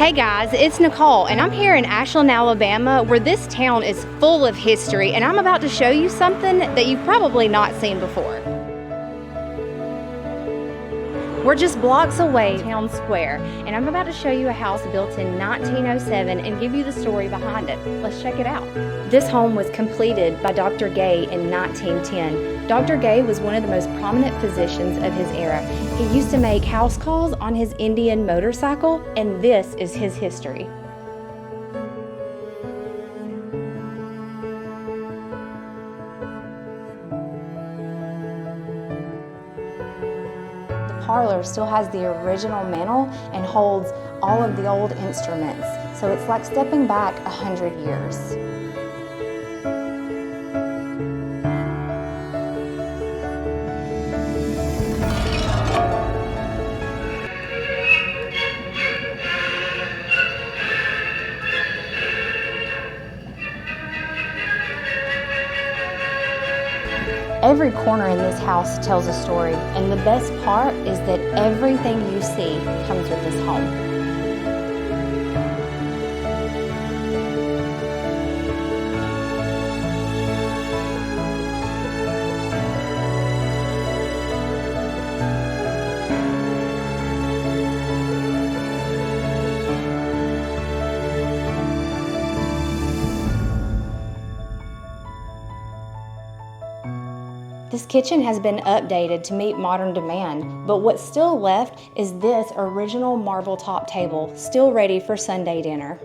Hey guys, it's Nicole, and I'm here in Ashland, Alabama, where this town is full of history, and I'm about to show you something that you've probably not seen before. We're just blocks away from Town Square, and I'm about to show you a house built in 1907 and give you the story behind it. Let's check it out. This home was completed by Dr. Gay in 1910. Dr. Gay was one of the most prominent physicians of his era. He used to make house calls on his Indian motorcycle, and this is his history. The parlor still has the original mantel and holds all of the old instruments, so it's like stepping back 100 years. Every corner in this house tells a story, and the best part is that everything you see comes with this home. This kitchen has been updated to meet modern demand, but what's still left is this original marble top table, still ready for Sunday dinner.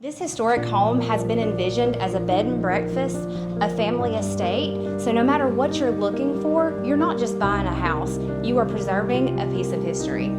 This historic home has been envisioned as a bed and breakfast, a family estate, so no matter what you're looking for, you're not just buying a house, you are preserving a piece of history.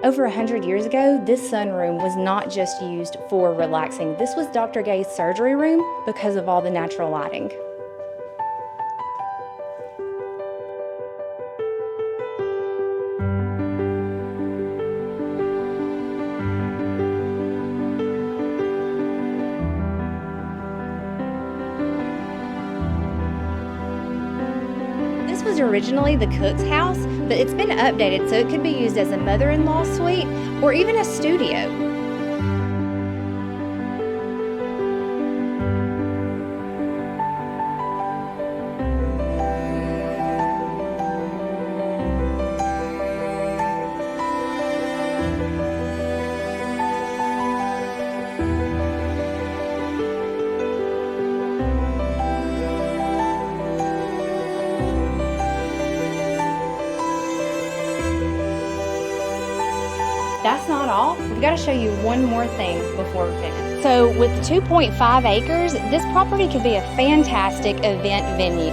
Over 100 years ago, this sunroom was not just used for relaxing. This was Dr. Gay's surgery room because of all the natural lighting. This was originally the cook's house, but it's been updated so it could be used as a mother-in-law suite or even a studio. That's not all. We've got to show you one more thing before we're finished. So with 2.5 acres, this property could be a fantastic event venue.